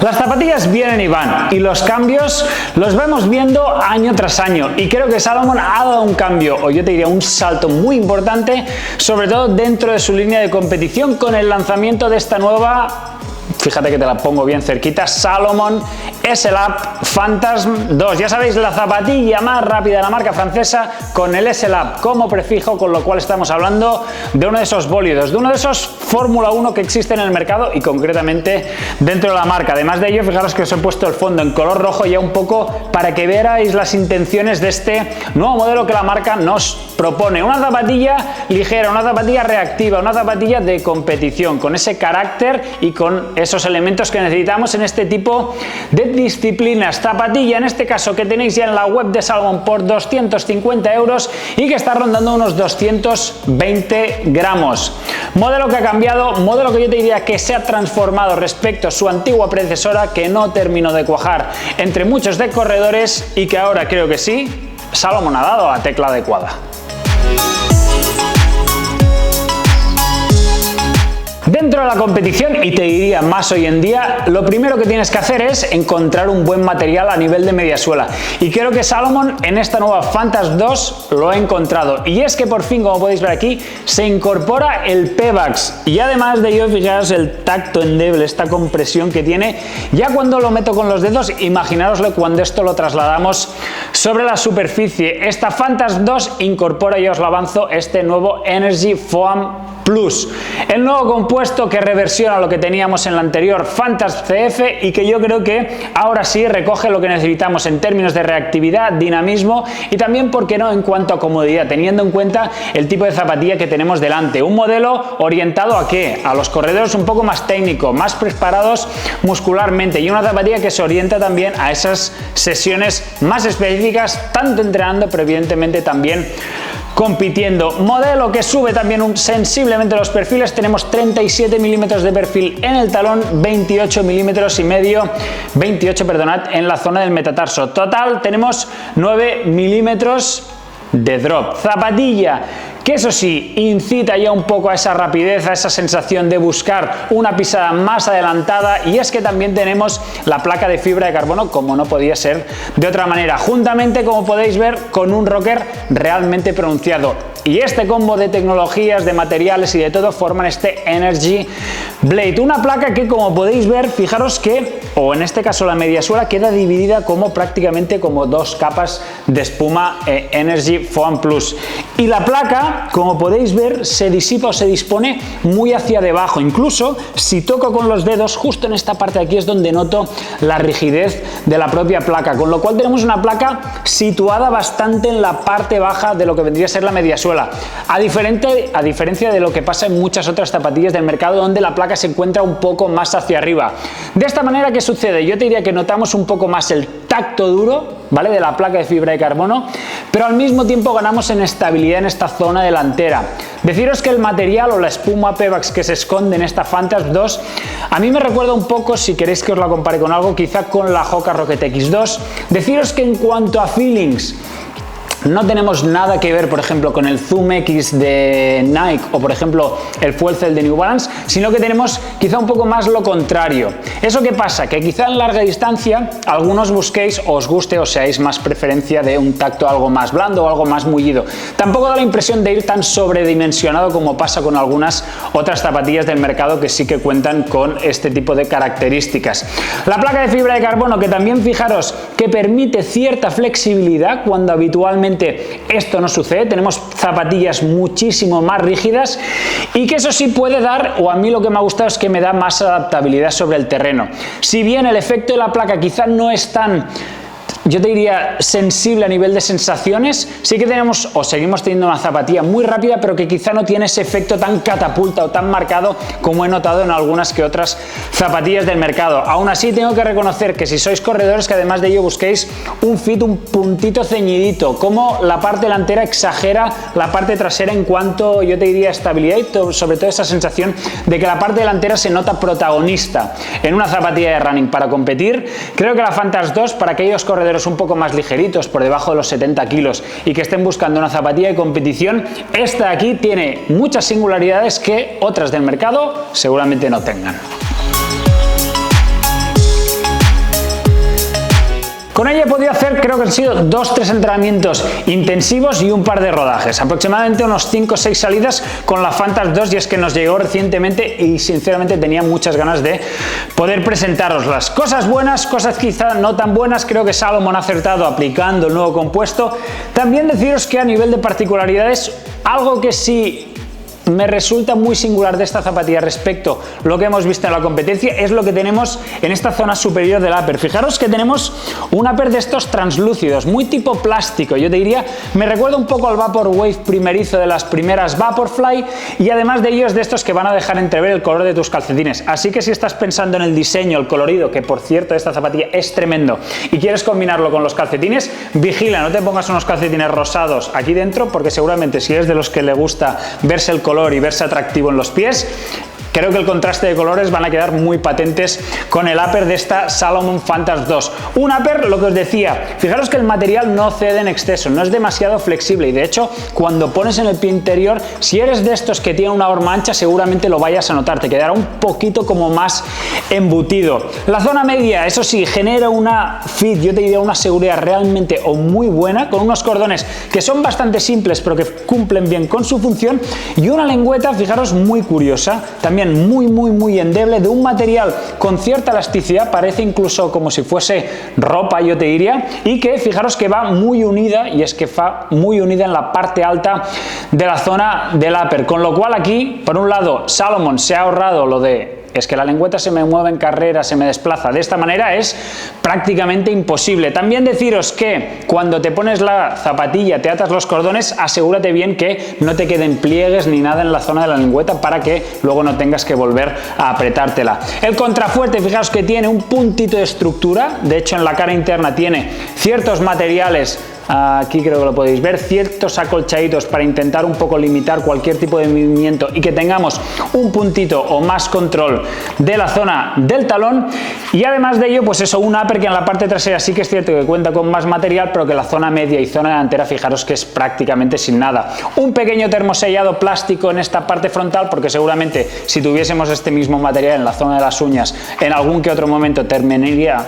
Las zapatillas vienen y van y los cambios los vamos viendo año tras año y creo que Salomon ha dado un cambio, o yo te diría un salto muy importante, sobre todo dentro de su línea de competición con el lanzamiento de esta nueva, fíjate que te la pongo bien cerquita, Salomon S-Lab Phantasm 2. Ya sabéis, la zapatilla más rápida de la marca francesa con el S-Lab como prefijo, con lo cual estamos hablando de uno de esos bólidos, de uno de esos Fórmula 1 que existen en el mercado y concretamente dentro de la marca. Además de ello, fijaros que os he puesto el fondo en color rojo ya un poco para que veáis las intenciones de este nuevo modelo que la marca nos propone. Una zapatilla ligera, una zapatilla reactiva, una zapatilla de competición, con ese carácter y con esos elementos que necesitamos en este tipo de disciplinas. Zapatilla, en este caso, que tenéis ya en la web de Salomon por 250 € y que está rondando unos 220 gramos. Modelo que ha cambiado, modelo que yo te diría que se ha transformado respecto a su antigua predecesora, que no terminó de cuajar entre muchos de corredores y que ahora creo que sí, Salomon ha dado la tecla adecuada. Dentro de la competición, y te diría más hoy en día, lo primero que tienes que hacer es encontrar un buen material a nivel de mediasuela. Y creo que Salomon en esta nueva Phantasm 2 lo ha encontrado. Y es que por fin, como podéis ver aquí, se incorpora el Pebax. Y además de ello, fijaos el tacto endeble, esta compresión que tiene. Ya cuando lo meto con los dedos, imaginároslo cuando esto lo trasladamos sobre la superficie. Esta Phantasm 2 incorpora, ya os lo avanzo, este nuevo Energy Foam Plus, el nuevo compuesto que reversiona lo que teníamos en la anterior Phantasm CF y que yo creo que ahora sí recoge lo que necesitamos en términos de reactividad, dinamismo y también, ¿por qué no?, en cuanto a comodidad, teniendo en cuenta el tipo de zapatilla que tenemos delante. Un modelo orientado ¿a qué? A los corredores un poco más técnico, más preparados muscularmente, y una zapatilla que se orienta también a esas sesiones más específicas, tanto entrenando pero evidentemente también compitiendo. Modelo que sube también sensiblemente los perfiles. Tenemos 37 milímetros de perfil en el talón, 28 milímetros y medio, 28, perdonad, en la zona del metatarso. Total tenemos 9 milímetros de drop. Zapatilla que eso sí, incita ya un poco a esa rapidez, a esa sensación de buscar una pisada más adelantada, y es que también tenemos la placa de fibra de carbono, como no podía ser de otra manera, juntamente, como podéis ver, con un rocker realmente pronunciado. Y este combo de tecnologías, de materiales y de todo forman este Energy Blade, una placa que, como podéis ver, fijaros que, o en este caso la mediasuela, queda dividida como prácticamente como dos capas de espuma Energy Foam Plus, y la placa, como podéis ver, se disipa o se dispone muy hacia debajo. Incluso si toco con los dedos, justo en esta parte de aquí es donde noto la rigidez de la propia placa, con lo cual tenemos una placa situada bastante en la parte baja de lo que vendría a ser la mediasuela, a diferencia de lo que pasa en muchas otras zapatillas del mercado, donde la placa se encuentra un poco más hacia arriba. De esta manera, ¿qué sucede? Yo te diría que notamos un poco más el tacto duro, ¿vale?, de la placa de fibra de carbono, pero al mismo tiempo ganamos en estabilidad en esta zona delantera. Deciros que el material o la espuma Pebax que se esconde en esta Phantasm 2 a mí me recuerda un poco, si queréis que os la compare con algo, quizá con la Hoka Rocket X2. Deciros que en cuanto a feelings, no tenemos nada que ver, por ejemplo, con el Zoom X de Nike o, por ejemplo, el Fuel Cell de New Balance, sino que tenemos quizá un poco más lo contrario. ¿Eso qué pasa? Que quizá en larga distancia algunos busquéis o os guste o seáis más preferencia de un tacto algo más blando o algo más mullido. Tampoco da la impresión de ir tan sobredimensionado como pasa con algunas otras zapatillas del mercado que sí que cuentan con este tipo de características. La placa de fibra de carbono, que también, fijaros, que permite cierta flexibilidad cuando habitualmente esto no sucede. Tenemos zapatillas muchísimo más rígidas y que eso sí puede dar, o a mí lo que me ha gustado es que me da más adaptabilidad sobre el terreno. Si bien el efecto de la placa quizá no es tan, yo te diría, sensible a nivel de sensaciones, sí que tenemos o seguimos teniendo una zapatilla muy rápida, pero que quizá no tiene ese efecto tan catapulta o tan marcado como he notado en algunas que otras zapatillas del mercado. Aún así, tengo que reconocer que si sois corredores, que además de ello busquéis un fit un puntito ceñidito, como la parte delantera exagera la parte trasera en cuanto, yo te diría, estabilidad y sobre todo esa sensación de que la parte delantera se nota protagonista en una zapatilla de running para competir. Creo que la Phantasm 2, para aquellos corredores un poco más ligeritos, por debajo de los 70 kilos, y que estén buscando una zapatilla de competición, esta aquí tiene muchas singularidades que otras del mercado seguramente no tengan. Con ella he podido hacer, creo que han sido 2-3 entrenamientos intensivos y un par de rodajes, aproximadamente unos 5 o 6 salidas con la Phantasm 2, y es que nos llegó recientemente y sinceramente tenía muchas ganas de poder presentároslas. Cosas buenas, cosas quizá no tan buenas. Creo que Salomon ha acertado aplicando el nuevo compuesto. También deciros que a nivel de particularidades, algo que sí me resulta muy singular de esta zapatilla respecto a lo que hemos visto en la competencia es lo que tenemos en esta zona superior del upper. Fijaros que tenemos un upper de estos translúcidos, muy tipo plástico. Yo te diría, me recuerda un poco al Vaporwave primerizo de las primeras Vaporfly, y además de ellos de estos que van a dejar entrever el color de tus calcetines. Así que si estás pensando en el diseño, el colorido, que por cierto esta zapatilla es tremendo, y quieres combinarlo con los calcetines, vigila, no te pongas unos calcetines rosados aquí dentro, porque seguramente si eres de los que le gusta verse el color y verse atractivo en los pies, creo que el contraste de colores van a quedar muy patentes con el upper de esta Salomon Phantasm 2. Un upper, lo que os decía, fijaros que el material no cede en exceso, no es demasiado flexible, y de hecho cuando pones en el pie interior, si eres de estos que tiene una horma ancha, seguramente lo vayas a notar, te quedará un poquito como más embutido. La zona media, eso sí, genera una fit, yo te diría una seguridad realmente o muy buena, con unos cordones que son bastante simples pero que cumplen bien con su función, y una lengüeta, fijaros, muy curiosa, también muy endeble, de un material con cierta elasticidad, parece incluso como si fuese ropa, yo te diría, y que fijaros que va muy unida, y es que va muy unida en la parte alta de la zona del upper, con lo cual aquí, por un lado, Salomon se ha ahorrado lo de es que la lengüeta se me mueve en carrera, se me desplaza. De esta manera es prácticamente imposible. También deciros que cuando te pones la zapatilla, te atas los cordones, asegúrate bien que no te queden pliegues ni nada en la zona de la lengüeta para que luego no tengas que volver a apretártela. El contrafuerte, fijaos que tiene un puntito de estructura, de hecho en la cara interna tiene ciertos materiales. Aquí creo que lo podéis ver, ciertos acolchaditos para intentar un poco limitar cualquier tipo de movimiento y que tengamos un puntito o más control de la zona del talón. Y además de ello, pues eso, un upper que en la parte trasera sí que es cierto que cuenta con más material, pero que la zona media y zona delantera, fijaros que es prácticamente sin nada. Un pequeño termosellado plástico en esta parte frontal, porque seguramente si tuviésemos este mismo material en la zona de las uñas, en algún que otro momento terminaría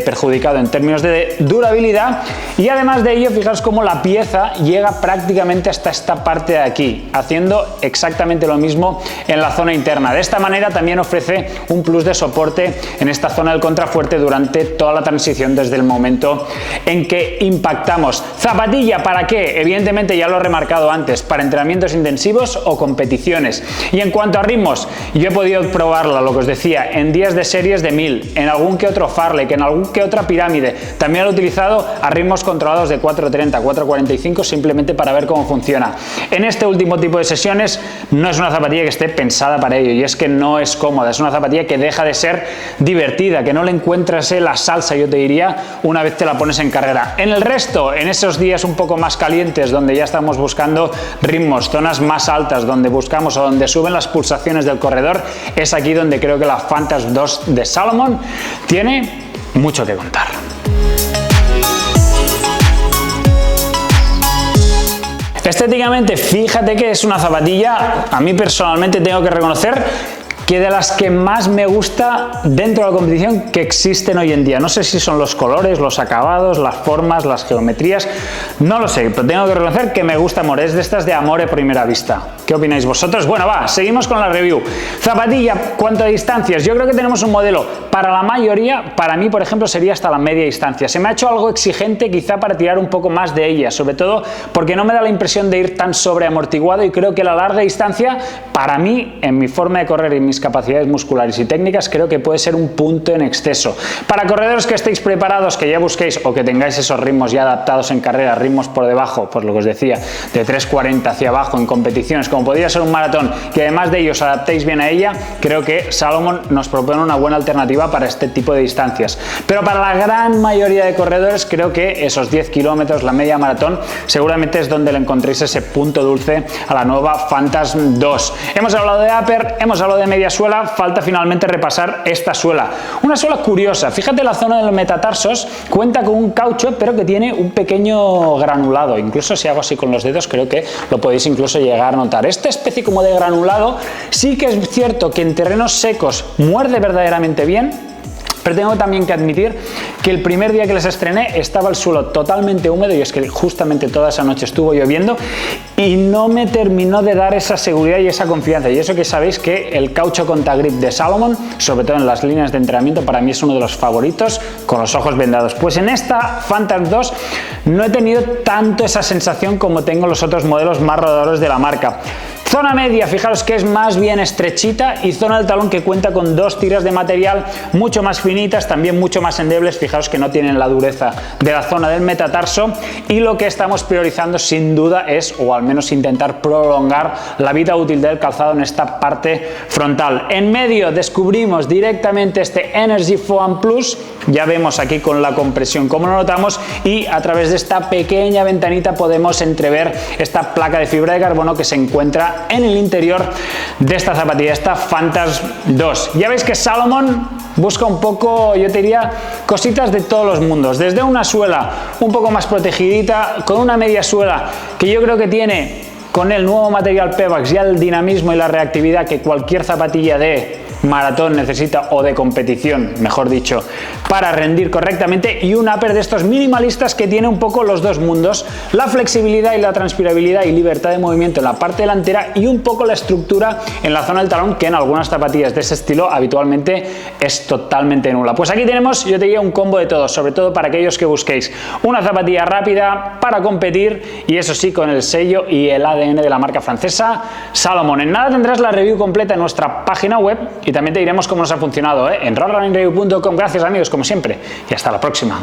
perjudicado en términos de durabilidad. Y además de ello, fijaos cómo la pieza llega prácticamente hasta esta parte de aquí, haciendo exactamente lo mismo en la zona interna. De esta manera también ofrece un plus de soporte en esta zona del contrafuerte durante toda la transición desde el momento en que impactamos. ¿Zapatilla para qué? Evidentemente ya lo he remarcado antes, para entrenamientos intensivos o competiciones. Y en cuanto a ritmos, yo he podido probarla, lo que os decía, en días de series de 1000, en algún que otro farlek, en algún que otra pirámide. También lo he utilizado a ritmos controlados de 4:30, 4:45, simplemente para ver cómo funciona. En este último tipo de sesiones no es una zapatilla que esté pensada para ello, y es que no es cómoda, es una zapatilla que deja de ser divertida, que no le encuentras la salsa, yo te diría, una vez te la pones en carrera. En el resto, en esos días un poco más calientes, donde ya estamos buscando ritmos, zonas más altas, donde buscamos o donde suben las pulsaciones del corredor, es aquí donde creo que la Phantasm 2 de Salomon tiene mucho que contar. Estéticamente, fíjate que es una zapatilla, a mí personalmente tengo que reconocer que de las que más me gusta dentro de la competición que existen hoy en día. No sé si son los colores, los acabados, las formas, las geometrías, no lo sé, pero tengo que reconocer que me gusta amor, es de estas de amor a primera vista. ¿Qué opináis vosotros? Bueno, va, seguimos con la review. Zapatilla, cuanto a distancias, yo creo que tenemos un modelo para la mayoría, para mí, por ejemplo, sería hasta la media distancia. Se me ha hecho algo exigente quizá para tirar un poco más de ella, sobre todo porque no me da la impresión de ir tan sobreamortiguado, y creo que la larga distancia, para mí, en mi forma de correr y mis capacidades musculares y técnicas, creo que puede ser un punto en exceso. Para corredores que estéis preparados, que ya busquéis o que tengáis esos ritmos ya adaptados en carrera, ritmos por debajo, pues lo que os decía, de 3:40 hacia abajo en competiciones, como podría ser un maratón, y además de ello os adaptéis bien a ella, creo que Salomon nos propone una buena alternativa para este tipo de distancias. Pero para la gran mayoría de corredores, creo que esos 10 kilómetros, la media maratón, seguramente es donde le encontréis ese punto dulce a la nueva Phantasm 2. Hemos hablado de upper, hemos hablado de media suela, falta finalmente repasar esta suela. Una suela curiosa, fíjate, la zona de los metatarsos cuenta con un caucho, pero que tiene un pequeño granulado. Incluso si hago así con los dedos, creo que lo podéis incluso llegar a notar. Esta especie como de granulado sí que es cierto que en terrenos secos muerde verdaderamente bien, Pero tengo también que admitir que el primer día que les estrené estaba el suelo totalmente húmedo, y es que justamente toda esa noche estuvo lloviendo y no me terminó de dar esa seguridad y esa confianza. Y eso que sabéis que el caucho Contact Grip de Salomon, sobre todo en las líneas de entrenamiento, para mí es uno de los favoritos con los ojos vendados. Pues en esta Phantasm 2 no he tenido tanto esa sensación como tengo los otros modelos más rodadores de la marca. Zona media, fijaros que es más bien estrechita, y zona del talón que cuenta con 2 tiras de material mucho más finitas, también mucho más endebles. Fijaros que no tienen la dureza de la zona del metatarso, y lo que estamos priorizando sin duda es, o al menos intentar prolongar la vida útil del calzado en esta parte frontal. En medio descubrimos directamente este Energy Foam Plus, ya vemos aquí con la compresión cómo lo notamos, y a través de esta pequeña ventanita podemos entrever esta placa de fibra de carbono que se encuentra en el interior de esta zapatilla, esta Phantasm 2. Ya veis que Salomon busca un poco, yo te diría, cositas de todos los mundos, desde una suela un poco más protegidita, con una media suela que yo creo que tiene con el nuevo material Pebax ya el dinamismo y la reactividad que cualquier zapatilla de maratón necesita, o de competición, mejor dicho, para rendir correctamente, y un upper de estos minimalistas que tiene un poco los dos mundos, la flexibilidad y la transpirabilidad y libertad de movimiento en la parte delantera, y un poco la estructura en la zona del talón, que en algunas zapatillas de ese estilo habitualmente es totalmente nula. Pues aquí tenemos, yo te diría, un combo de todo, sobre todo para aquellos que busquéis una zapatilla rápida para competir, y eso sí, con el sello y el ADN de la marca francesa Salomon. En nada tendrás la review completa en nuestra página web, y también te diremos cómo nos ha funcionado en rockrunningreview.com. Gracias amigos, como siempre, y hasta la próxima.